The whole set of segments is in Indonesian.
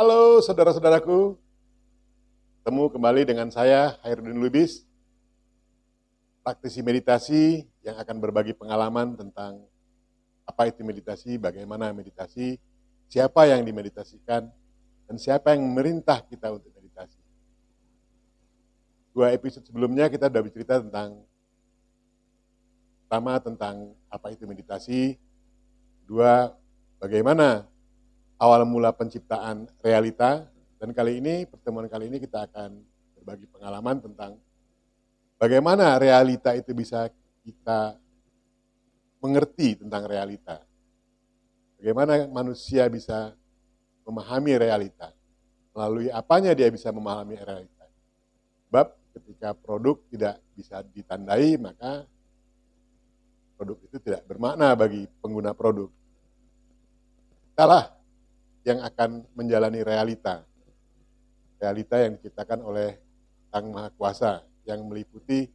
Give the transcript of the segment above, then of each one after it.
Halo saudara-saudaraku, temu kembali dengan saya Hairudin Lubis, praktisi meditasi yang akan berbagi pengalaman tentang apa itu meditasi, bagaimana meditasi, siapa yang dimeditasikan, dan siapa yang memerintah kita untuk meditasi. 2 episode sebelumnya kita sudah bercerita pertama tentang apa itu meditasi, kedua bagaimana awal mula penciptaan realita, dan pertemuan kali ini kita akan berbagi pengalaman tentang bagaimana realita itu bisa kita mengerti tentang realita. Bagaimana manusia bisa memahami realita. Melalui apanya dia bisa memahami realita. Sebab ketika produk tidak bisa ditandai, maka produk itu tidak bermakna bagi pengguna produk. Kitalah yang akan menjalani realita. Realita yang diciptakan oleh Sang Maha Kuasa yang meliputi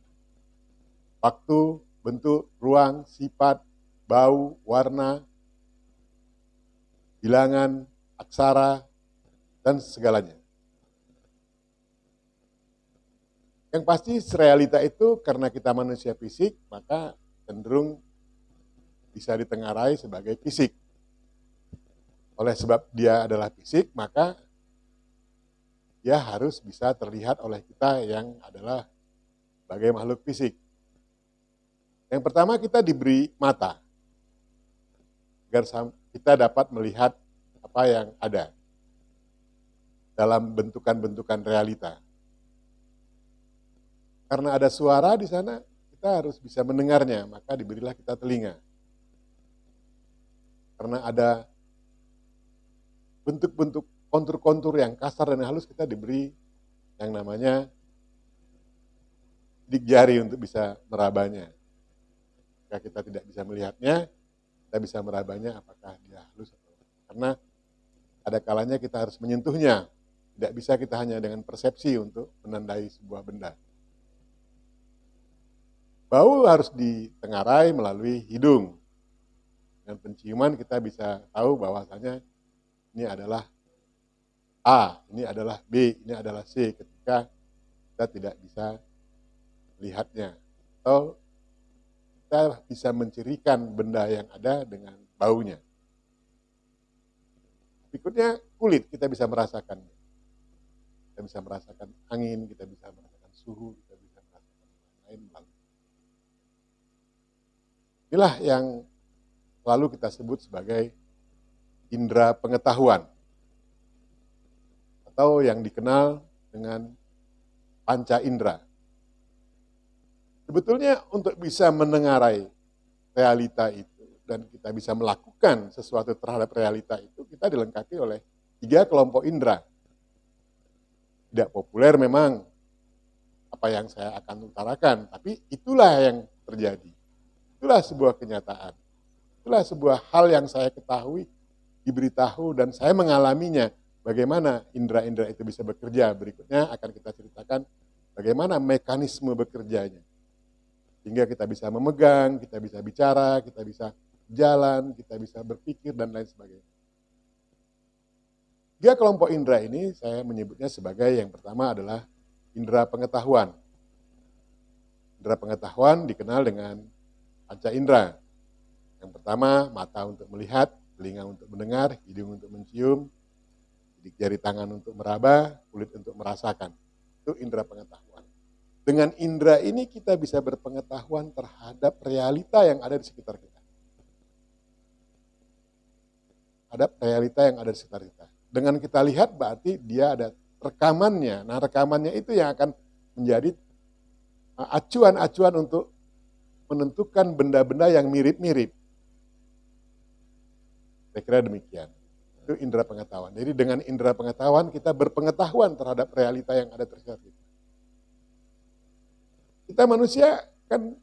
waktu, bentuk, ruang, sifat, bau, warna, bilangan, aksara, dan segalanya. Yang pasti realita itu karena kita manusia fisik, maka cenderung bisa ditengarai sebagai fisik. Oleh sebab dia adalah fisik, maka dia harus bisa terlihat oleh kita yang adalah sebagai makhluk fisik. Yang pertama kita diberi mata, agar kita dapat melihat apa yang ada dalam bentukan-bentukan realita. Karena ada suara di sana, kita harus bisa mendengarnya, maka diberilah kita telinga. Karena ada bentuk-bentuk kontur-kontur yang kasar dan halus, kita diberi yang namanya sidik jari untuk bisa merabanya. Jika kita tidak bisa melihatnya, kita bisa merabanya apakah dia halus atau tidak. Karena ada kalanya kita harus menyentuhnya. Tidak bisa kita hanya dengan persepsi untuk menandai sebuah benda. Bau harus ditengarai melalui hidung. Dengan penciuman kita bisa tahu bahwasanya ini adalah A, ini adalah B, ini adalah C ketika kita tidak bisa melihatnya. Atau kita bisa mencirikan benda yang ada dengan baunya. Berikutnya kulit, kita bisa merasakan. Kita bisa merasakan angin, kita bisa merasakan suhu, kita bisa merasakan lain-lain. Inilah yang selalu kita sebut sebagai indera pengetahuan, atau yang dikenal dengan panca indera. Sebetulnya untuk bisa menengarai realita itu dan kita bisa melakukan sesuatu terhadap realita itu, kita dilengkapi oleh 3 kelompok indera. Tidak populer memang apa yang saya akan utarakan, tapi itulah yang terjadi. Itulah sebuah kenyataan. Itulah sebuah hal yang saya ketahui, diberitahu, dan saya mengalaminya. Bagaimana indera-indera itu bisa bekerja. Berikutnya akan kita ceritakan bagaimana mekanisme bekerjanya. Sehingga kita bisa memegang, kita bisa bicara, kita bisa jalan, kita bisa berpikir, dan lain sebagainya. 3 kelompok indera ini saya menyebutnya sebagai yang pertama adalah indera pengetahuan. Indera pengetahuan dikenal dengan panca indera. Yang pertama, mata untuk melihat, telinga untuk mendengar, hidung untuk mencium, sidik jari tangan untuk meraba, kulit untuk merasakan. Itu indera pengetahuan. Dengan indera ini kita bisa berpengetahuan terhadap realita yang ada di sekitar kita. Terhadap realita yang ada di sekitar kita. Dengan kita lihat berarti dia ada rekamannya. Nah, rekamannya itu yang akan menjadi acuan-acuan untuk menentukan benda-benda yang mirip-mirip. Saya kira demikian. Itu indera pengetahuan. Jadi dengan indera pengetahuan kita berpengetahuan terhadap realita yang ada tersebar. Kita manusia kan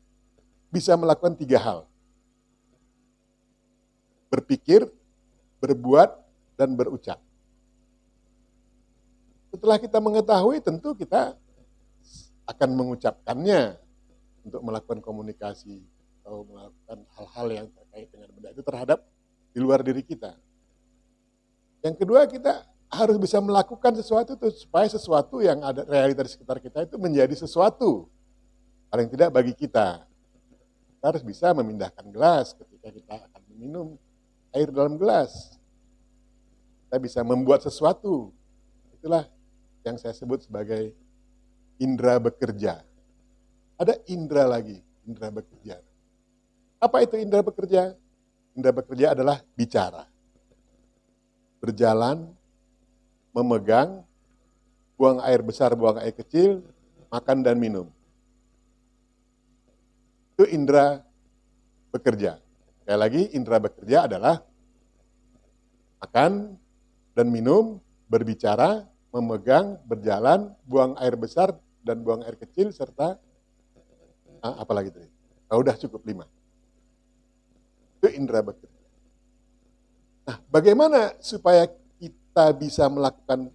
bisa melakukan 3 hal. Berpikir, berbuat, dan berucap. Setelah kita mengetahui, tentu kita akan mengucapkannya untuk melakukan komunikasi atau melakukan hal-hal yang terkait dengan benda itu terhadap di luar diri kita. Yang kedua, kita harus bisa melakukan sesuatu itu supaya sesuatu yang ada realita di sekitar kita itu menjadi sesuatu. Paling tidak bagi kita. Kita harus bisa memindahkan gelas ketika kita akan minum air dalam gelas. Kita bisa membuat sesuatu. Itulah yang saya sebut sebagai indera bekerja. Ada indera lagi, indera bekerja. Apa itu indera bekerja? Indera bekerja adalah bicara. Berjalan, memegang, buang air besar, buang air kecil, makan dan minum. Itu indera bekerja. Sekali lagi, indera bekerja adalah makan dan minum, berbicara, memegang, berjalan, buang air besar dan buang air kecil, serta apa lagi tadi? Udah cukup 5. Itu indera bekerja. Nah, bagaimana supaya kita bisa melakukan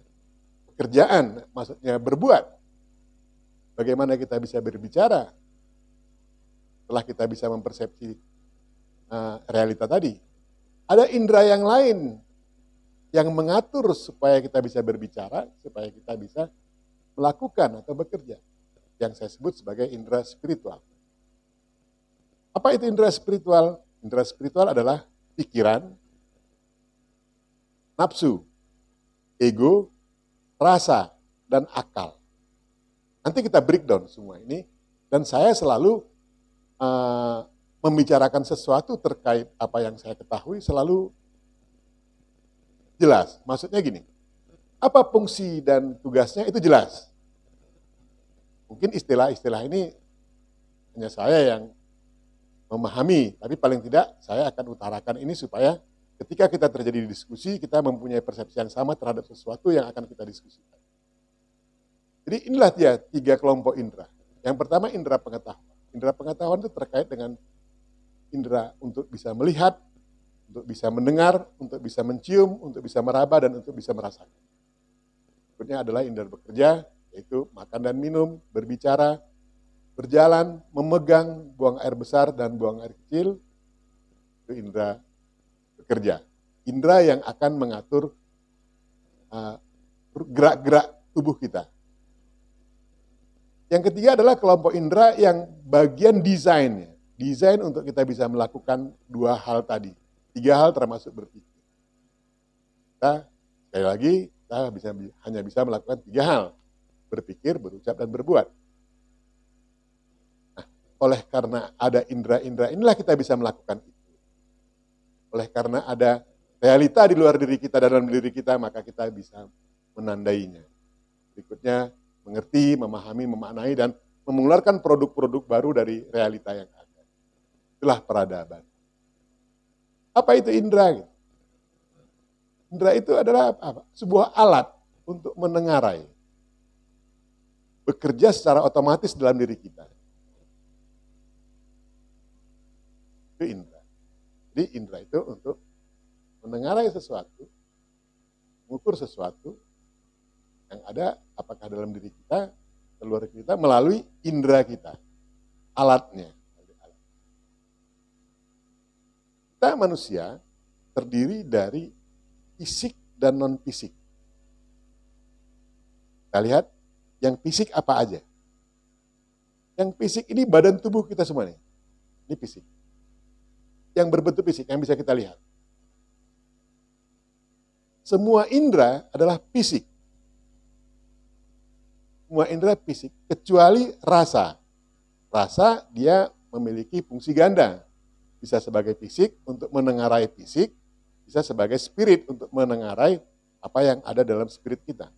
pekerjaan, maksudnya berbuat? Bagaimana kita bisa berbicara? Setelah kita bisa mempersepsi realita tadi. Ada indera yang lain yang mengatur supaya kita bisa berbicara, supaya kita bisa melakukan atau bekerja. Yang saya sebut sebagai indera spiritual. Apa itu indera spiritual? Indera spiritual adalah pikiran, nafsu, ego, rasa, dan akal. Nanti kita breakdown semua ini, dan saya selalu membicarakan sesuatu terkait apa yang saya ketahui selalu jelas. Maksudnya gini, apa fungsi dan tugasnya itu jelas. Mungkin istilah-istilah ini hanya saya yang memahami, tapi paling tidak saya akan utarakan ini supaya ketika kita terjadi diskusi, kita mempunyai persepsi yang sama terhadap sesuatu yang akan kita diskusikan. Jadi inilah dia 3 kelompok indera. Yang pertama indera pengetahuan. Indera pengetahuan itu terkait dengan indera untuk bisa melihat, untuk bisa mendengar, untuk bisa mencium, untuk bisa meraba, dan untuk bisa merasakan. Berikutnya adalah indera bekerja, yaitu makan dan minum, berbicara, berjalan, memegang, buang air besar dan buang air kecil. Itu indera bekerja. Indera yang akan mengatur gerak-gerak tubuh kita. Yang ketiga adalah kelompok indera yang bagian desainnya. Desain untuk kita bisa melakukan 2 hal tadi. 3 hal termasuk berpikir. Kita, sekali lagi, kita hanya bisa melakukan 3 hal. Berpikir, berucap, dan berbuat. Nah, oleh karena ada indera-indera, inilah kita bisa melakukan itu. Oleh karena ada realita di luar diri kita, dalam diri kita, maka kita bisa menandainya. Berikutnya, mengerti, memahami, memaknai, dan mengeluarkan produk-produk baru dari realita yang ada. Itulah peradaban. Apa itu indera? Indera itu adalah apa? Sebuah alat untuk menengarai. Bekerja secara otomatis dalam diri kita. Itu indera. Jadi indera itu untuk menengarai sesuatu, mengukur sesuatu yang ada apakah dalam diri kita, keluar kita, melalui indera kita, alatnya. Kita manusia terdiri dari fisik dan non-fisik. Kita lihat, yang fisik apa aja? Yang fisik ini badan tubuh kita semua nih. Ini fisik. Yang berbentuk fisik, yang bisa kita lihat. Semua indera adalah fisik. Semua indera fisik, kecuali rasa. Rasa dia memiliki fungsi ganda. Bisa sebagai fisik untuk menengarai fisik, bisa sebagai spirit untuk menengarai apa yang ada dalam spirit kita.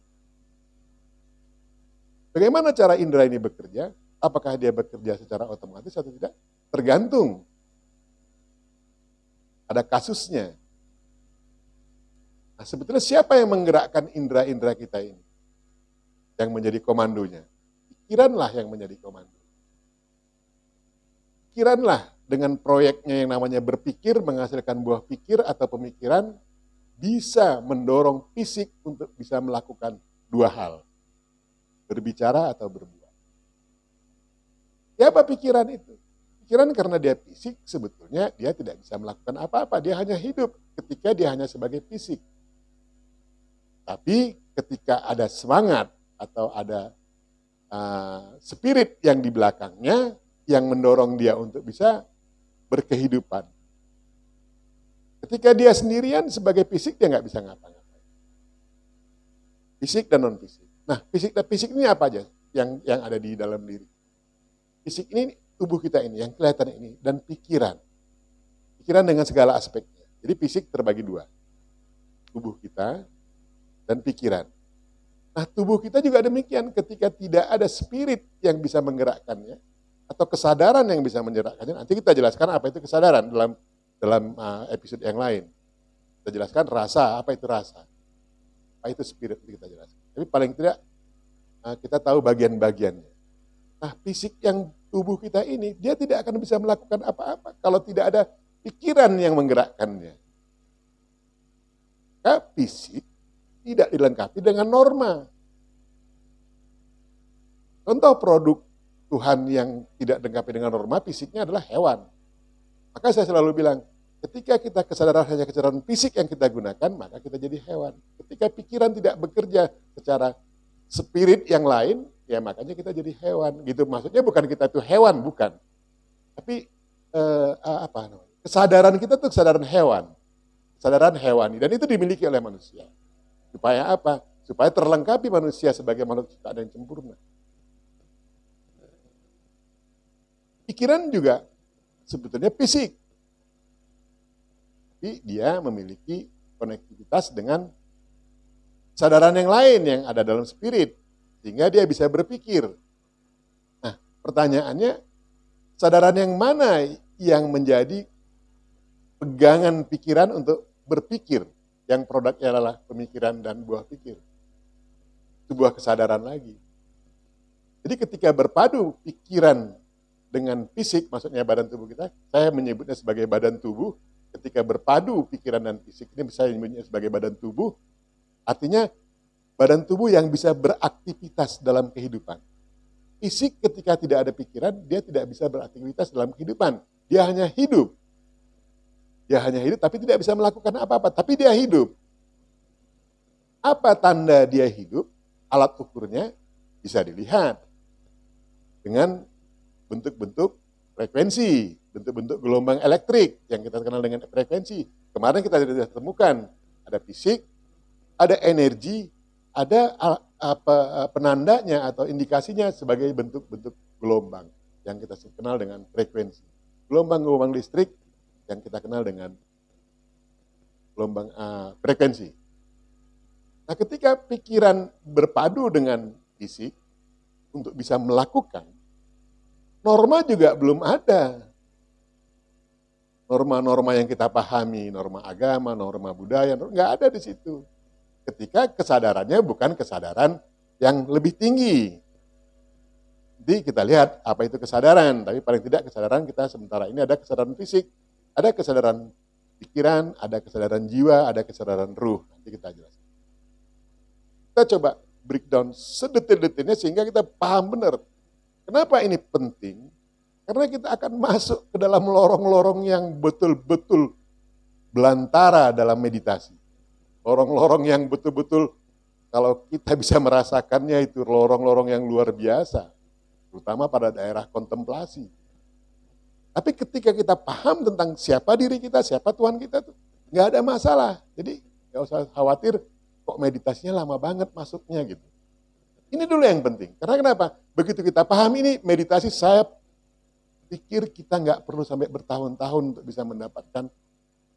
Bagaimana cara indera ini bekerja? Apakah dia bekerja secara otomatis atau tidak? Tergantung. Ada kasusnya. Nah, sebetulnya siapa yang menggerakkan indera-indera kita ini? Yang menjadi komandonya. Pikiranlah yang menjadi komando. Pikiranlah dengan proyeknya yang namanya berpikir, menghasilkan buah pikir atau pemikiran, bisa mendorong fisik untuk bisa melakukan 2 hal. Berbicara atau berbuat. Siapa pikiran itu? Pikiran karena dia fisik, sebetulnya dia tidak bisa melakukan apa-apa. Dia hanya hidup ketika dia hanya sebagai fisik. Tapi ketika ada semangat atau ada spirit yang di belakangnya yang mendorong dia untuk bisa berkehidupan. Ketika dia sendirian sebagai fisik dia nggak bisa ngapa-ngapain. Fisik dan non fisik. Nah, fisik dan fisik ini apa aja yang ada di dalam diri? Fisik ini tubuh kita ini yang kelihatan ini dan pikiran. Pikiran dengan segala aspeknya. Jadi fisik terbagi dua. Tubuh kita dan pikiran. Nah, tubuh kita juga demikian ketika tidak ada spirit yang bisa menggerakkannya atau kesadaran yang bisa menggerakkannya. Nanti kita jelaskan apa itu kesadaran dalam episode yang lain. Kita jelaskan rasa, apa itu rasa. Apa itu spirit, kita jelaskan. Tapi paling tidak kita tahu bagian-bagiannya. Nah, fisik yang tubuh kita ini, dia tidak akan bisa melakukan apa-apa kalau tidak ada pikiran yang menggerakkannya. Maka fisik tidak dilengkapi dengan norma. Contoh produk Tuhan yang tidak dilengkapi dengan norma, fisiknya adalah hewan. Maka saya selalu bilang, ketika kita kesadaran hanya kesadaran fisik yang kita gunakan, maka kita jadi hewan. Ketika pikiran tidak bekerja secara spirit yang lain, ya makanya kita jadi hewan. Gitu maksudnya bukan kita itu hewan, bukan. Tapi kesadaran kita itu kesadaran hewan. Kesadaran hewani. Dan itu dimiliki oleh manusia. Supaya apa? Supaya terlengkapi manusia sebagai makhluk ciptaan yang sempurna. Pikiran juga sebetulnya fisik. Tapi dia memiliki konektivitas dengan kesadaran yang lain yang ada dalam spirit. Sehingga dia bisa berpikir. Nah, pertanyaannya, kesadaran yang mana yang menjadi pegangan pikiran untuk berpikir? Yang produknya adalah pemikiran dan buah pikir. Sebuah kesadaran lagi. Jadi ketika berpadu pikiran dengan fisik, maksudnya badan tubuh kita, saya menyebutnya sebagai badan tubuh. Ketika berpadu pikiran dan fisik, ini saya menyebutnya sebagai badan tubuh. Artinya badan tubuh yang bisa beraktivitas dalam kehidupan. Fisik ketika tidak ada pikiran, dia tidak bisa beraktivitas dalam kehidupan. Dia hanya hidup. Dia hanya hidup tapi tidak bisa melakukan apa-apa. Tapi dia hidup. Apa tanda dia hidup? Alat ukurnya bisa dilihat. Dengan bentuk-bentuk frekuensi. Bentuk-bentuk gelombang elektrik yang kita kenal dengan frekuensi. Kemarin kita sudah temukan. Ada fisik, ada energi, ada penandanya atau indikasinya sebagai bentuk-bentuk gelombang yang kita kenal dengan frekuensi. Gelombang-gelombang listrik yang kita kenal dengan gelombang frekuensi. Nah, ketika pikiran berpadu dengan fisik untuk bisa melakukan, norma juga belum ada. Norma-norma yang kita pahami, norma agama, norma budaya, nggak ada di situ. Ketika kesadarannya bukan kesadaran yang lebih tinggi. Jadi kita lihat apa itu kesadaran, tapi paling tidak kesadaran kita sementara ini ada kesadaran fisik, ada kesadaran pikiran, ada kesadaran jiwa, ada kesadaran ruh. Nanti kita jelaskan. Kita coba breakdown sedetil-detilnya sehingga kita paham benar. Kenapa ini penting? Karena kita akan masuk ke dalam lorong-lorong yang betul-betul belantara dalam meditasi. Lorong-lorong yang betul-betul kalau kita bisa merasakannya itu lorong-lorong yang luar biasa. Terutama pada daerah kontemplasi. Tapi ketika kita paham tentang siapa diri kita, siapa Tuhan kita tuh, nggak ada masalah. Jadi nggak usah khawatir kok meditasinya lama banget masuknya gitu. Ini dulu yang penting. Karena kenapa? Begitu kita paham ini meditasi, saya pikir kita nggak perlu sampai bertahun-tahun untuk bisa mendapatkan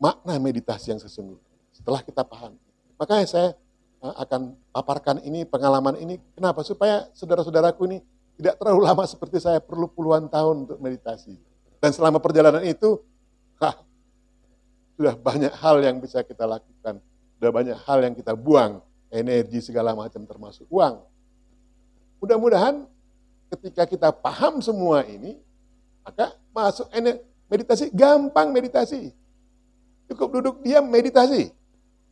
makna meditasi yang sesungguhnya. Setelah kita paham. Makanya saya akan paparkan ini, pengalaman ini. Kenapa? Supaya saudara-saudaraku ini tidak terlalu lama seperti saya perlu puluhan tahun untuk meditasi. Dan selama perjalanan itu, sudah banyak hal yang bisa kita lakukan. Sudah banyak hal yang kita buang. Energi segala macam termasuk uang. Mudah-mudahan ketika kita paham semua ini, maka masuk meditasi, gampang meditasi. Cukup duduk diam meditasi.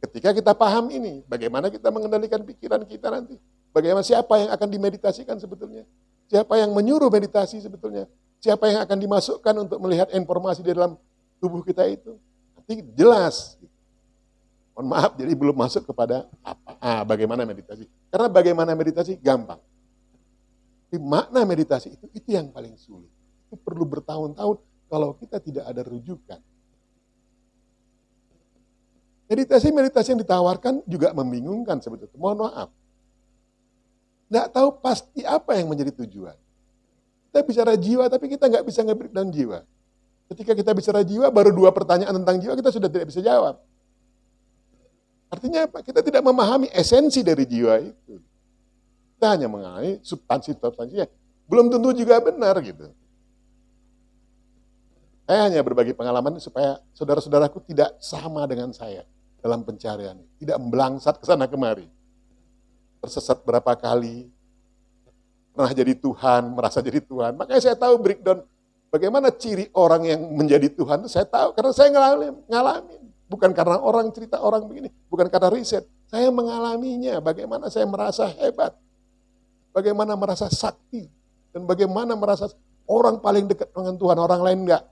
Ketika kita paham ini, bagaimana kita mengendalikan pikiran kita nanti. Bagaimana siapa yang akan dimeditasikan sebetulnya. Siapa yang menyuruh meditasi sebetulnya. Siapa yang akan dimasukkan untuk melihat informasi di dalam tubuh kita itu. Nanti jelas. Mohon maaf, jadi belum masuk kepada apa? Bagaimana meditasi. Karena bagaimana meditasi gampang. Tapi makna meditasi itu yang paling sulit. Itu perlu bertahun-tahun kalau kita tidak ada rujukan. Meditasi yang ditawarkan juga membingungkan sebetulnya. Mohon maaf. Nggak tahu pasti apa yang menjadi tujuan. Kita bicara jiwa, tapi kita nggak bisa nge-breakdown jiwa. Ketika kita bicara jiwa, baru 2 pertanyaan tentang jiwa kita sudah tidak bisa jawab. Artinya apa? Kita tidak memahami esensi dari jiwa itu. Kita hanya mengenai substansinya. Belum tentu juga benar gitu. Saya hanya berbagi pengalaman supaya saudara-saudaraku tidak sama dengan saya dalam pencarian. Tidak melangsat ke sana kemari. Tersesat berapa kali. Pernah jadi Tuhan, merasa jadi Tuhan. Makanya saya tahu breakdown bagaimana ciri orang yang menjadi Tuhan itu saya tahu. Karena saya ngalamin. Bukan karena orang cerita orang begini. Bukan karena riset. Saya mengalaminya. Bagaimana saya merasa hebat. Bagaimana merasa sakti. Dan bagaimana merasa orang paling dekat dengan Tuhan. Orang lain enggak.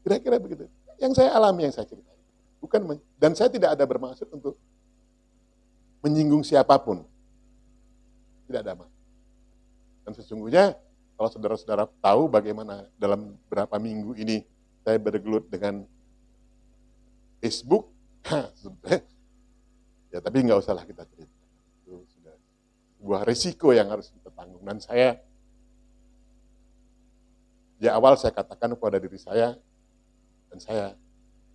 Kira-kira begitu. Yang saya alami, yang saya ceritakan. Dan saya tidak ada bermaksud untuk menyinggung siapapun. Tidak ada maksud. Dan sesungguhnya, kalau saudara-saudara tahu bagaimana dalam beberapa minggu ini saya bergelut dengan Facebook, ya tapi nggak usahlah kita cerita. Itu sudah sebuah risiko yang harus kita tanggung. Dan saya, di awal saya katakan kepada diri saya, dan saya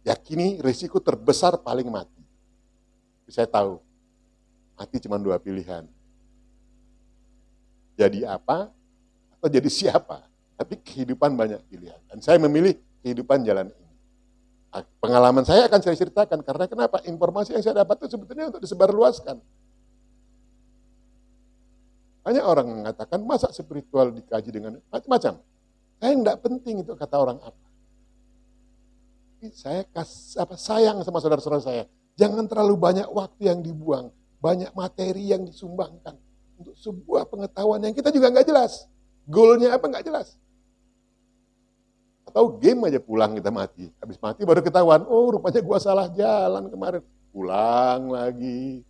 yakini risiko terbesar paling mati. Tapi saya tahu, mati cuma 2 pilihan. Jadi apa, atau jadi siapa. Tapi kehidupan banyak pilihan. Dan saya memilih kehidupan jalan ini. Pengalaman saya akan saya ceritakan, karena kenapa? Informasi yang saya dapat itu sebetulnya untuk disebarluaskan. Banyak orang mengatakan, masa spiritual dikaji dengan macam-macam. Saya enggak penting itu kata orang apa. Saya sayang sama saudara-saudara saya. Jangan terlalu banyak waktu yang dibuang. Banyak materi yang disumbangkan. Untuk sebuah pengetahuan yang kita juga nggak jelas. Goalnya apa nggak jelas. Atau game aja pulang kita mati. Habis mati baru ketahuan, oh rupanya gua salah jalan kemarin. Pulang lagi,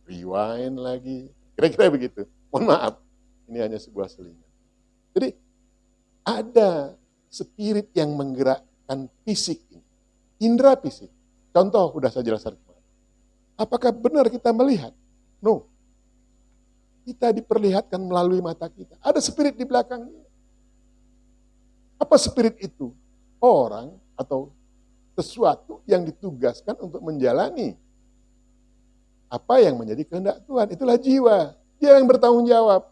rewind lagi. Kira-kira begitu. Mohon maaf, ini hanya sebuah selingan. Jadi ada spirit yang menggerakkan fisik ini. Indra fisik. Contoh udah saya jelaskan kemarin. Apakah benar kita melihat? No. Kita diperlihatkan melalui mata kita. Ada spirit di belakangnya. Apa spirit itu? Orang atau sesuatu yang ditugaskan untuk menjalani apa yang menjadi kehendak Tuhan. Itulah jiwa. Dia yang bertanggung jawab.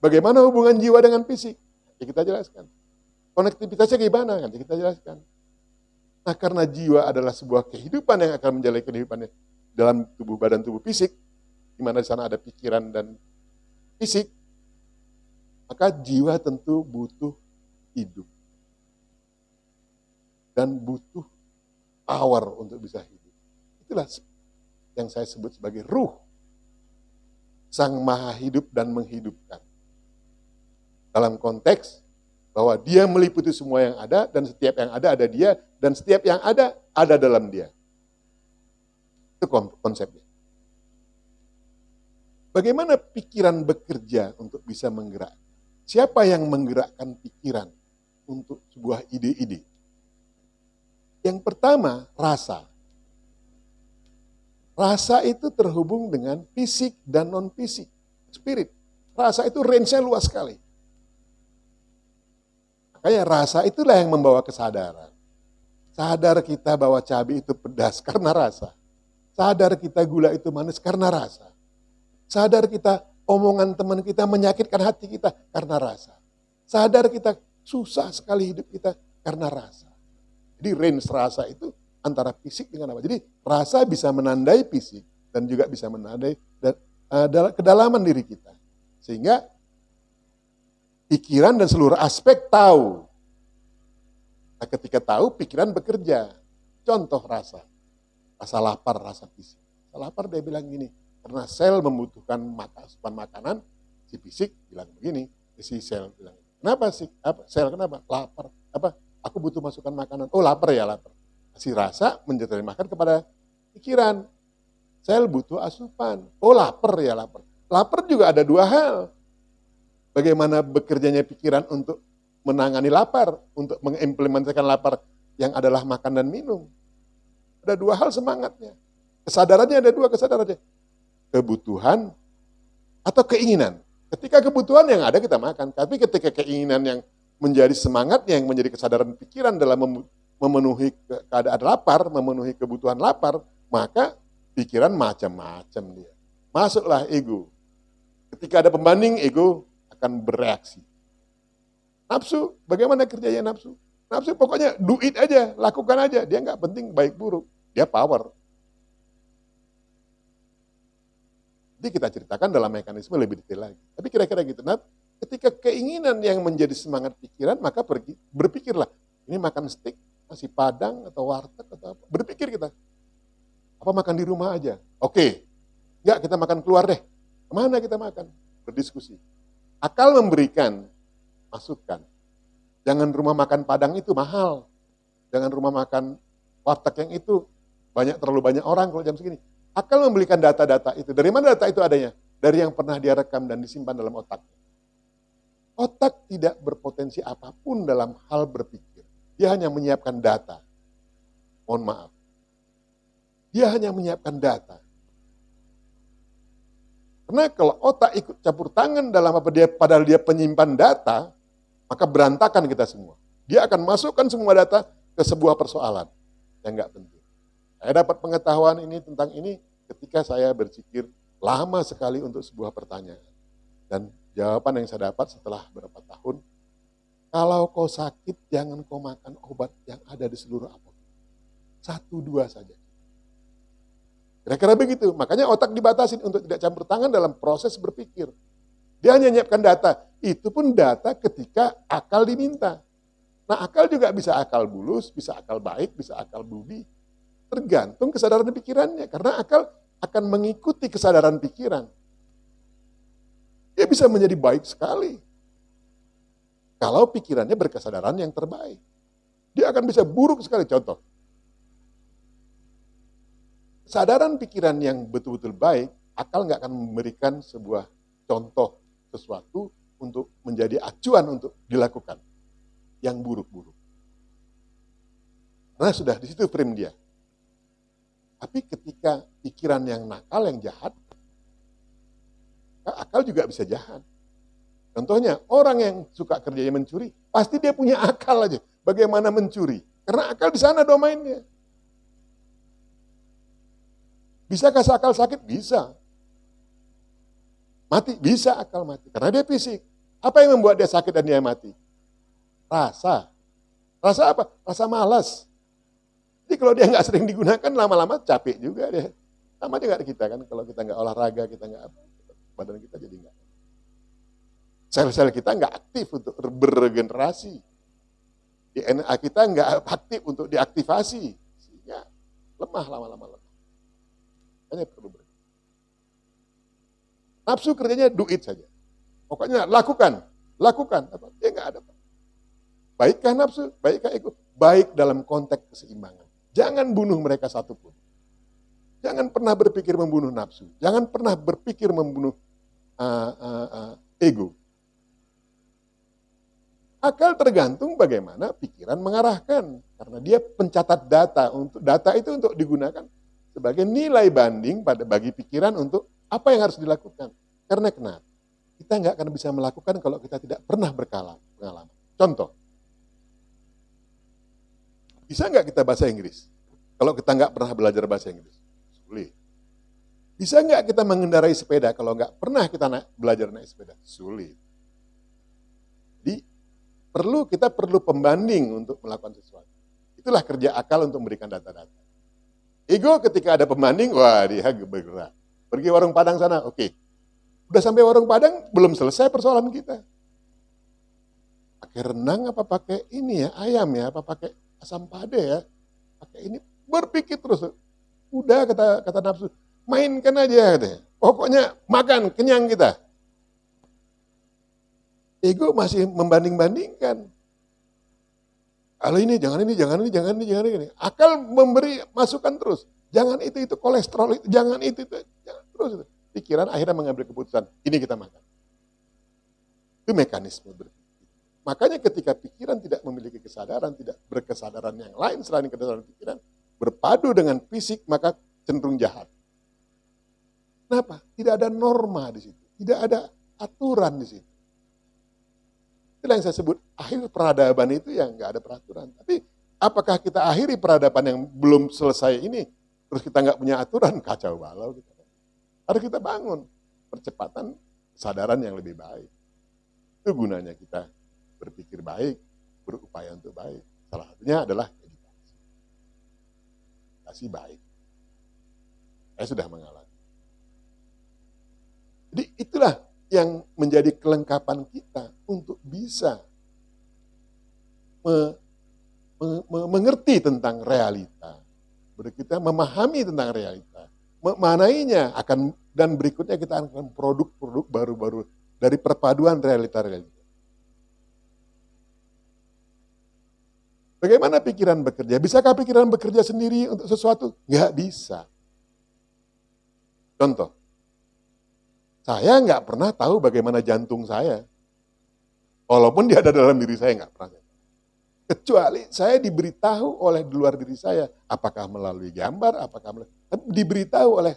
Bagaimana hubungan jiwa dengan fisik? Nanti kita jelaskan. Konektivitasnya gimana? Nanti kita jelaskan. Nah, karena jiwa adalah sebuah kehidupan yang akan menjalani kehidupannya dalam tubuh badan tubuh fisik, di mana di sana ada pikiran dan fisik, maka jiwa tentu butuh hidup. Dan butuh power untuk bisa hidup. Itulah yang saya sebut sebagai ruh. Sang Maha Hidup dan menghidupkan. Dalam konteks bahwa dia meliputi semua yang ada, dan setiap yang ada dia, dan setiap yang ada dalam dia. Itu konsepnya. Bagaimana pikiran bekerja untuk bisa menggerakkan? Siapa yang menggerakkan pikiran untuk sebuah ide-ide? Yang pertama, rasa. Rasa itu terhubung dengan fisik dan non-fisik, spirit. Rasa itu range-nya luas sekali. Makanya rasa itulah yang membawa kesadaran. Sadar kita bahwa cabai itu pedas karena rasa. Sadar kita gula itu manis karena rasa. Sadar kita omongan teman kita menyakitkan hati kita karena rasa. Sadar kita susah sekali hidup kita karena rasa. Jadi range rasa itu antara fisik dengan apa. Jadi rasa bisa menandai fisik dan juga bisa menandai kedalaman diri kita. Sehingga pikiran dan seluruh aspek tahu. Nah, ketika tahu, pikiran bekerja. Contoh rasa. Rasa lapar, rasa fisik. Rasa lapar dia bilang gini, karena sel membutuhkan asupan makanan, si fisik bilang begini, si sel bilang, kenapa sih? Sel kenapa? Lapar. Apa? Aku butuh masukan makanan. Oh lapar ya lapar. Si rasa menjadi makan kepada pikiran. Sel butuh asupan. Oh lapar ya lapar. Lapar juga ada dua hal. Bagaimana bekerjanya pikiran untuk menangani lapar, untuk mengimplementasikan lapar yang adalah makan dan minum. Ada dua hal semangatnya. Kesadarannya ada dua kesadarannya. Kebutuhan atau keinginan. Ketika kebutuhan yang ada kita makan, tapi ketika keinginan yang menjadi semangatnya, yang menjadi kesadaran pikiran dalam memenuhi keadaan lapar, memenuhi kebutuhan lapar, maka pikiran macam-macam dia. Masuklah ego. Ketika ada pembanding, ego akan bereaksi. Nafsu, bagaimana kerjanya nafsu? Nafsu pokoknya do it aja, lakukan aja. Dia nggak penting baik buruk, dia power. Jadi kita ceritakan dalam mekanisme lebih detail lagi. Tapi kira-kira gitu. Nah, ketika keinginan yang menjadi semangat pikiran, maka berpikirlah, ini makan steak, nasi padang, atau warteg, atau apa. Berpikir kita, apa makan di rumah aja? Oke, enggak kita makan keluar deh. Kemana kita makan? Berdiskusi. Akal memberikan masukan. Jangan rumah makan padang itu mahal. Jangan rumah makan warteg yang itu terlalu banyak orang kalau jam segini. Akal memberikan data-data itu. Dari mana data itu adanya? Dari yang pernah dia rekam dan disimpan dalam otak. Otak tidak berpotensi apapun dalam hal berpikir. Dia hanya menyiapkan data. Mohon maaf. Dia hanya menyiapkan data. Karena kalau otak ikut campur tangan dalam apa dia, padahal dia penyimpan data, maka berantakan kita semua. Dia akan masukkan semua data ke sebuah persoalan yang nggak penting. Saya dapat pengetahuan ini tentang ini ketika saya berpikir lama sekali untuk sebuah pertanyaan. Dan jawaban yang saya dapat setelah beberapa tahun, kalau kau sakit jangan kau makan obat yang ada di seluruh apotek. 1-2 saja. Kira-kira begitu. Makanya otak dibatasin untuk tidak campur tangan dalam proses berpikir. Dia hanya menyiapkan data. Itu pun data ketika akal diminta. Nah akal juga bisa akal bulus, bisa akal baik, bisa akal budi. Tergantung kesadaran pikirannya. Karena akal akan mengikuti kesadaran pikiran. Dia bisa menjadi baik sekali. Kalau pikirannya berkesadaran yang terbaik. Dia akan bisa buruk sekali. Contoh. Kesadaran pikiran yang betul-betul baik, akal nggak akan memberikan sebuah contoh sesuatu untuk menjadi acuan untuk dilakukan. Yang buruk-buruk. Karena sudah di situ frame dia. Tapi ketika pikiran yang nakal, yang jahat, akal juga bisa jahat. Contohnya, orang yang suka kerjanya mencuri, pasti dia punya akal aja. Bagaimana mencuri? Karena akal di sana domainnya. Bisakah akal sakit? Bisa. Mati? Bisa akal mati. Karena dia fisik. Apa yang membuat dia sakit dan dia mati? Rasa. Rasa apa? Rasa malas. Jadi kalau dia nggak sering digunakan, lama-lama capek juga dia. Sama juga kita kan, kalau kita nggak olahraga, kita nggak apa, badan kita jadi nggak. Sel-sel kita nggak aktif untuk beregenerasi. DNA kita nggak aktif untuk diaktifasi. Sehingga lemah lama-lama. Hanya perlu berhenti. Nafsu kerjanya do it saja. Pokoknya lakukan. Dia nggak ada. Baikkah nafsu? Baikkah ego? Baik dalam konteks keseimbangan. Jangan bunuh mereka satupun. Jangan pernah berpikir membunuh nafsu. Jangan pernah berpikir membunuh ego. Akal tergantung bagaimana pikiran mengarahkan. Karena dia pencatat data. Data itu untuk digunakan sebagai nilai banding bagi pikiran untuk apa yang harus dilakukan. Karena kenapa? Kita nggak akan bisa melakukan kalau kita tidak pernah pengalaman. Contoh, bisa nggak kita bahasa Inggris? Kalau kita nggak pernah belajar bahasa Inggris? Sulit. Bisa nggak kita mengendarai sepeda kalau nggak pernah kita belajar naik sepeda? Sulit. Jadi kita perlu pembanding untuk melakukan sesuatu. Itulah kerja akal untuk memberikan data-data. Ego ketika ada pembanding, wah dia bergerak. Pergi warung Padang sana, oke. Udah sampai warung Padang, belum selesai persoalan kita. Pakai renang apa pakai ini ya, ayam ya, apa pakai asam pade ya, pakai ini. Berpikir terus. Udah kata nafsu, mainkan aja katanya. Pokoknya makan, kenyang kita. Ego masih membanding-bandingkan. Kalau ini, jangan ini. Akal memberi masukan terus. Jangan itu kolesterol itu, jangan itu. Jangan terus. Pikiran akhirnya mengambil keputusan, ini kita makan. Itu mekanisme berpikir. Makanya ketika pikiran tidak memiliki kesadaran, tidak berkesadaran yang lain selain kesadaran pikiran, berpadu dengan fisik, maka cenderung jahat. Kenapa? Tidak ada norma di situ. Tidak ada aturan di situ. Itulah yang saya sebut, akhir peradaban itu yang nggak ada peraturan. Tapi apakah kita akhiri peradaban yang belum selesai ini, terus kita nggak punya aturan, kacau balau. Harus kita bangun percepatan kesadaran yang lebih baik. Itu gunanya kita berpikir baik, berupaya untuk baik. Salah satunya adalah meditasi. Meditasi baik. Saya sudah mengalami. Jadi itulah yang menjadi kelengkapan kita untuk bisa mengerti tentang realita. Kita memahami tentang realita. Memanainya akan, dan berikutnya kita akan produk-produk baru-baru dari perpaduan realita-realita. Bagaimana pikiran bekerja? Bisakah pikiran bekerja sendiri untuk sesuatu? Nggak bisa. Contoh, saya nggak pernah tahu bagaimana jantung saya. Walaupun dia ada dalam diri saya, nggak pernah. Kecuali saya diberitahu oleh di luar diri saya, apakah melalui gambar, tapi diberitahu oleh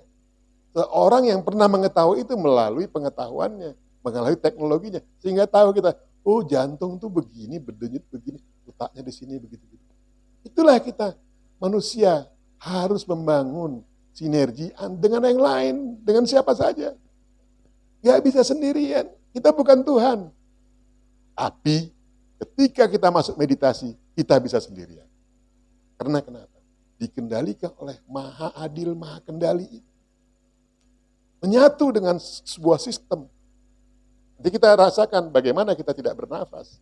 seorang yang pernah mengetahui itu melalui pengetahuannya, melalui teknologinya, sehingga tahu kita, oh jantung tuh begini, berdenyut begini, letaknya di sini begitu. Itulah kita manusia harus membangun sinergi dengan yang lain, dengan siapa saja. Gak bisa sendirian, kita bukan Tuhan. Tapi ketika kita masuk meditasi, kita bisa sendirian. Karena kenapa? Dikendalikan oleh Maha Adil, Maha Kendali. Menyatu dengan sebuah sistem. Jadi kita rasakan bagaimana kita tidak bernafas.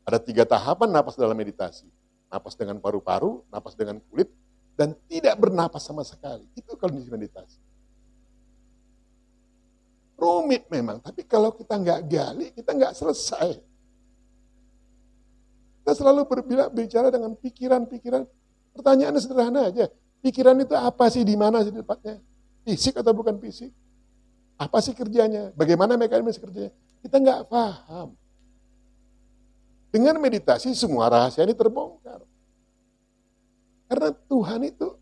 Ada 3 tahapan napas dalam meditasi. Napas dengan paru-paru, napas dengan kulit, dan tidak bernapas sama sekali. Itu kondisi meditasi. Rumit memang, tapi kalau kita nggak gali, kita nggak selesai. Kita selalu berbicara dengan pikiran-pikiran. Pertanyaannya sederhana aja. Pikiran itu apa sih, di mana sih tempatnya? Fisik atau bukan fisik? Apa sih kerjanya? Bagaimana mekanisme kerjanya? Kita nggak paham. Dengan meditasi semua rahasia ini terbongkar. Karena Tuhan itu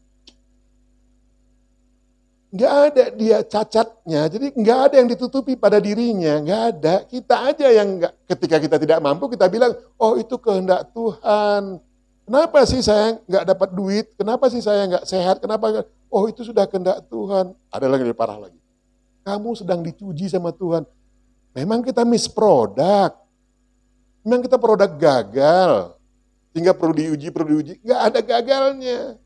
nggak ada dia cacatnya, jadi nggak ada yang ditutupi pada dirinya, nggak ada. Kita aja yang nggak, ketika kita tidak mampu kita bilang, oh itu kehendak Tuhan. Kenapa sih saya nggak dapat duit? Kenapa sih saya nggak sehat? Kenapa? Oh itu sudah kehendak Tuhan. Ada lagi lebih parah lagi. Kamu sedang dicuji sama Tuhan. Memang kita misproduk. Memang kita produk gagal. Sehingga perlu diuji. Nggak ada gagalnya.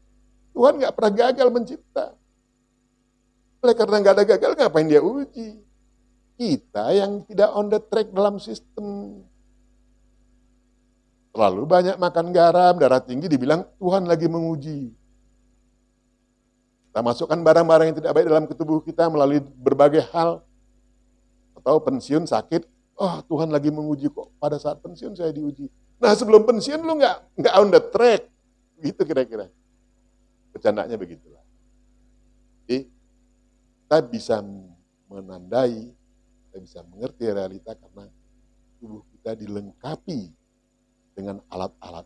Tuhan nggak pernah gagal mencipta. Oleh karena nggak ada gagal, ngapain dia uji? Kita yang tidak on the track dalam sistem. Terlalu banyak makan garam, darah tinggi, dibilang Tuhan lagi menguji. Kita masukkan barang-barang yang tidak baik dalam tubuh kita melalui berbagai hal. Atau pensiun sakit, oh Tuhan lagi menguji kok. Pada saat pensiun saya diuji. Nah sebelum pensiun lu nggak on the track. Gitu kira-kira. Bercandanya begitulah. Jadi kita bisa menandai, kita bisa mengerti realita karena tubuh kita dilengkapi dengan alat-alat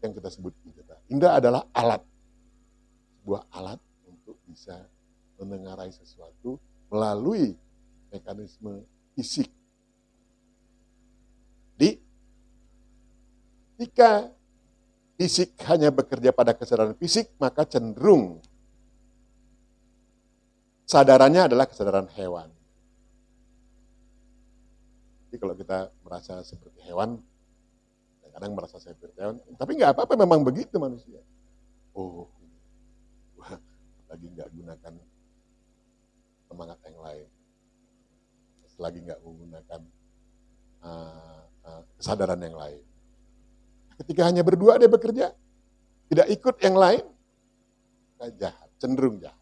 yang kita sebut indera. Indera adalah alat, sebuah alat untuk bisa mendengarai sesuatu melalui mekanisme fisik. Jadi, jika fisik hanya bekerja pada kesadaran fisik, maka cenderung sadarannya adalah kesadaran hewan. Jadi kalau kita merasa seperti hewan, kadang merasa seperti hewan, tapi nggak apa-apa, memang begitu manusia. Oh, lagi nggak gunakan semangat yang lain, lagi nggak menggunakan kesadaran yang lain. Ketika hanya berdua dia bekerja, tidak ikut yang lain, jahat, cenderung jahat.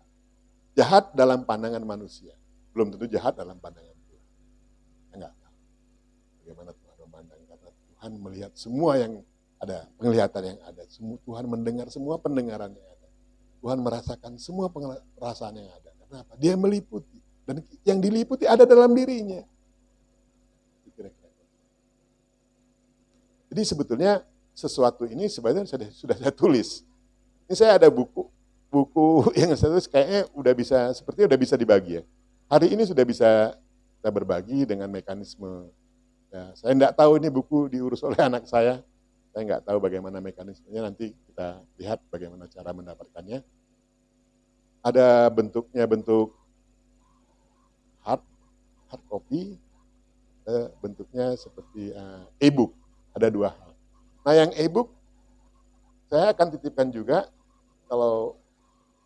Jahat dalam pandangan manusia, belum tentu jahat dalam pandangan Tuhan. Enggak tahu bagaimana Tuhan memandang, karena Tuhan melihat semua yang ada, penglihatan yang ada. Tuhan mendengar semua pendengaran yang ada. Tuhan merasakan semua perasaan yang ada. Kenapa? Dia meliputi. Dan yang diliputi ada dalam dirinya. Jadi sebetulnya sesuatu ini sebenarnya sudah saya tulis. Ini saya ada buku yang saya tulis kayaknya udah bisa dibagi ya. Hari ini sudah bisa kita berbagi dengan mekanisme. Ya, saya tidak tahu ini buku diurus oleh anak saya nggak tahu bagaimana mekanismenya, nanti kita lihat bagaimana cara mendapatkannya. Ada bentuknya bentuk hard copy, bentuknya seperti e-book, ada 2 hal. Nah yang e-book, saya akan titipkan juga, kalau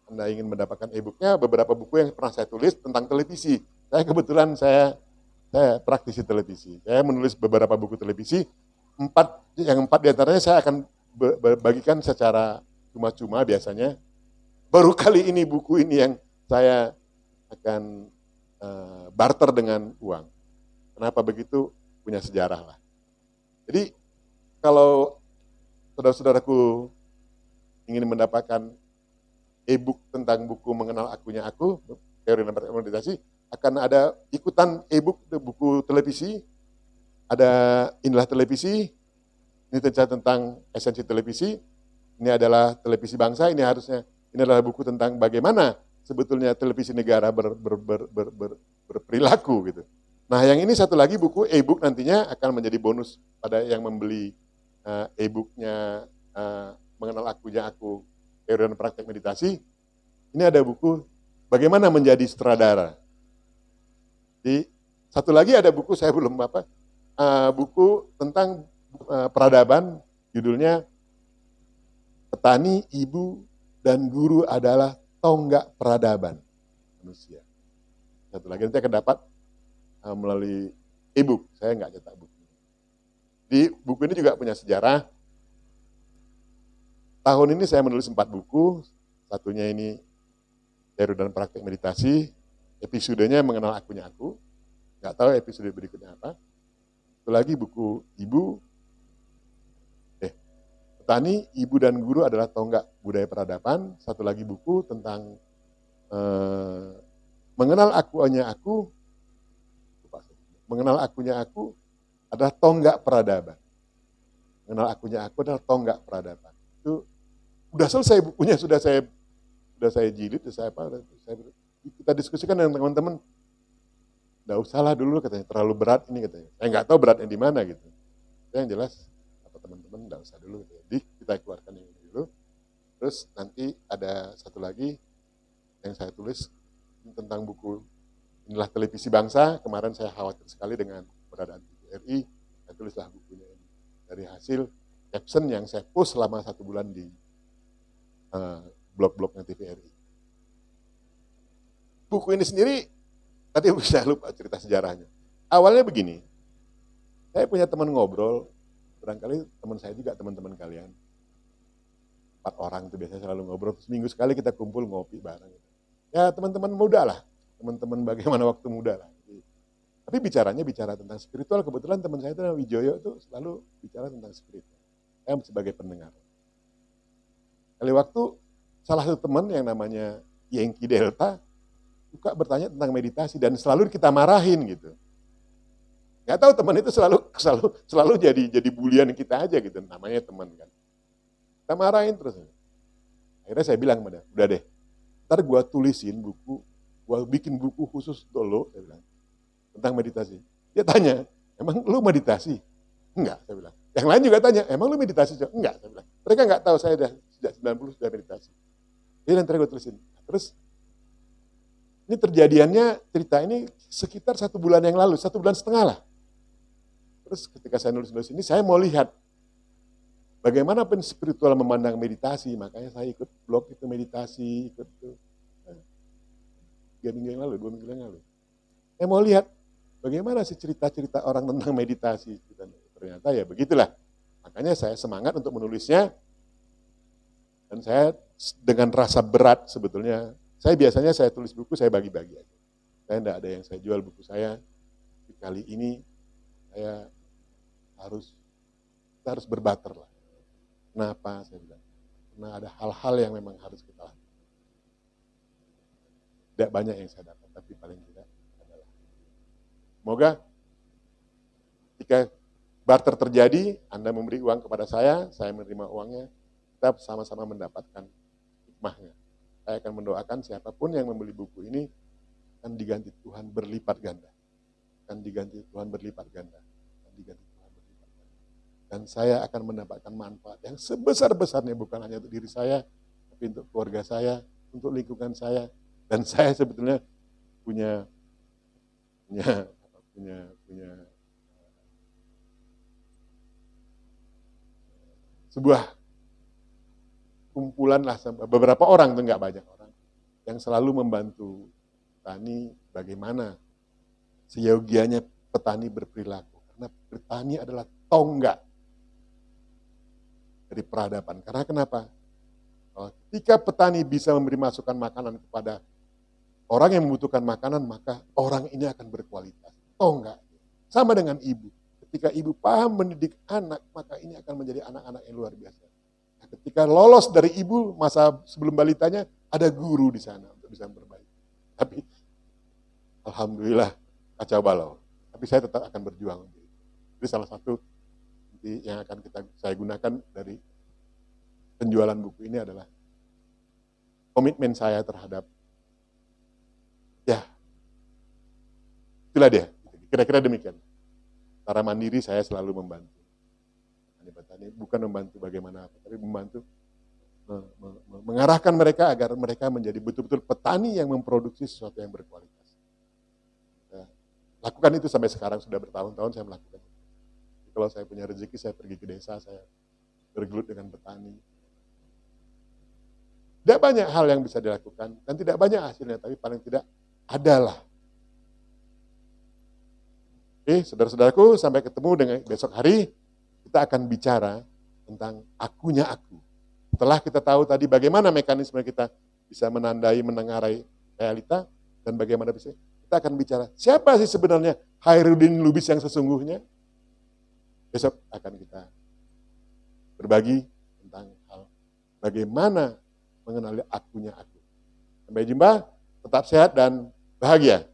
Anda ingin mendapatkan e-booknya, beberapa buku yang pernah saya tulis tentang televisi. Saya kebetulan saya praktisi televisi, saya menulis beberapa buku televisi, 4 diantaranya saya akan bagikan secara cuma-cuma biasanya. Baru kali ini buku ini yang saya akan barter dengan uang. Kenapa begitu? Punya sejarah lah. Jadi kalau saudara-saudaraku ingin mendapatkan e-book tentang buku Mengenal Akunya Aku, teori dan praktek meditasi, akan ada ikutan e-book buku televisi, ada Inilah Televisi, ini tentang esensi televisi, ini adalah televisi bangsa, ini adalah buku tentang bagaimana sebetulnya televisi negara berperilaku gitu. Nah yang ini satu lagi buku e-book nantinya akan menjadi bonus pada yang membeli e-booknya Mengenal Akunya Aku, teori dan praktek meditasi. Ini ada buku Bagaimana Menjadi Sutradara. Di satu lagi ada buku saya belum buku tentang peradaban, judulnya Petani, Ibu, dan Guru adalah Tonggak Peradaban Manusia. Satu lagi nanti akan dapat melalui e-book, saya nggak cetak buku. Di buku ini juga punya sejarah. Tahun ini saya menulis 4 buku, satunya ini teori dan praktek meditasi, episodenya Mengenal Akunya Aku, nggak tahu episode berikutnya apa. Satu lagi buku Petani, Ibu, dan Guru adalah Tonggak Budaya Peradaban. Satu lagi buku tentang Mengenal Akunya Aku, Mengenal Akunya Aku adalah Tonggak Peradaban. Mengenal Akunya Aku adalah Tonggak Peradaban. Itu udah selesai bukunya, sudah saya jilid, kita diskusikan dengan teman-teman. Nggak usahlah dulu katanya, terlalu berat ini katanya. Saya nggak tahu beratnya di mana gitu. Yang jelas teman-teman nggak usah dulu. Jadi kita keluarkan yang ini dulu. Terus nanti ada satu lagi yang saya tulis tentang buku Inilah Televisi Bangsa. Kemarin saya khawatir sekali dengan keberadaan TVRI. Saya tulislah bukunya ini. Dari hasil caption yang saya post selama 1 bulan di blog-blognya TVRI. Buku ini sendiri, tadi saya lupa cerita sejarahnya. Awalnya begini, saya punya teman ngobrol, barangkali teman saya juga teman-teman kalian. 4 orang itu biasanya selalu ngobrol, seminggu sekali kita kumpul ngopi bareng. Ya teman-teman muda lah, teman-teman bagaimana waktu muda lah. Tapi bicara tentang spiritual, kebetulan teman saya itu Wijoyo itu selalu bicara tentang spiritual. Saya sebagai pendengar. Kali waktu salah satu teman yang namanya Yankee Delta suka bertanya tentang meditasi dan selalu kita marahin gitu. Gak tahu teman itu selalu jadi bulian kita aja gitu, namanya teman kan. Kita marahin terus. Akhirnya saya bilang pada, udah deh, ntar gue tulisin buku, gue bikin buku khusus untuk lo, saya bilang, tentang meditasi. Dia tanya, emang lu meditasi? Enggak, saya bilang. Yang lain juga tanya, emang lu meditasi? Enggak, saya bilang. Mereka nggak tahu saya sejak 90 sudah meditasi. Jadi nanti gue tulisin. Terus ini terjadiannya cerita ini sekitar 1 bulan yang lalu, 1,5 bulan lah. Terus ketika saya nulis ini, saya mau lihat bagaimana spiritual memandang meditasi, makanya saya ikut blog itu meditasi, ikut itu. 3 minggu yang lalu, 2 minggu yang lalu. Saya mau lihat bagaimana sih cerita-cerita orang tentang meditasi. Dan ternyata ya begitulah. Makanya saya semangat untuk menulisnya. Dan saya dengan rasa berat sebetulnya, saya biasanya tulis buku, saya bagi-bagi aja. Saya tidak ada yang saya jual buku saya. Tapi kali ini saya harus berbater lah. Kenapa saya bilang? Karena ada hal-hal yang memang harus kita lakukan. Tidak banyak yang saya dapat, tapi paling tidak adalah. Semoga ketika barter terjadi, Anda memberi uang kepada saya menerima uangnya, kita sama-sama mendapatkan hikmahnya. Saya akan mendoakan siapapun yang membeli buku ini akan diganti Tuhan berlipat ganda. Akan diganti Tuhan berlipat ganda. Akan diganti Tuhan berlipat ganda. Dan saya akan mendapatkan manfaat yang sebesar-besarnya, bukan hanya untuk diri saya, tapi untuk keluarga saya, untuk lingkungan saya. Dan saya sebetulnya punya sebuah kumpulan lah, beberapa orang, itu enggak banyak orang, yang selalu membantu petani bagaimana seyogianya petani berperilaku. Karena petani adalah tonggak dari peradaban. Karena kenapa? Ketika petani bisa memberi masukan makanan kepada orang yang membutuhkan makanan, maka orang ini akan berkualitas. Tonggak. Sama dengan ibu. Ketika ibu paham mendidik anak, maka ini akan menjadi anak-anak yang luar biasa. Nah, ketika lolos dari ibu, masa sebelum balitanya, ada guru di sana untuk bisa memperbaiki. Tapi, alhamdulillah, kacau balau. Tapi saya tetap akan berjuang. Jadi salah satu yang akan saya gunakan dari penjualan buku ini adalah komitmen saya terhadap, ya, itulah dia. Kira-kira demikian. Secara mandiri saya selalu membantu. Petani bukan membantu bagaimana, tapi membantu mengarahkan mereka agar mereka menjadi betul-betul petani yang memproduksi sesuatu yang berkualitas. Lakukan itu sampai sekarang, sudah bertahun-tahun saya melakukan. Kalau saya punya rezeki, saya pergi ke desa, saya bergelut dengan petani. Tidak banyak hal yang bisa dilakukan, dan tidak banyak hasilnya, tapi paling tidak adalah. Oke, saudara-saudaraku, sampai ketemu dengan besok hari, kita akan bicara tentang akunya aku. Setelah kita tahu tadi bagaimana mekanisme kita bisa menandai, menengarai realita, dan bagaimana bisa, kita akan bicara, siapa sih sebenarnya Khairuddin Lubis yang sesungguhnya? Besok akan kita berbagi tentang hal bagaimana mengenali akunya aku. Sampai jumpa, tetap sehat dan bahagia.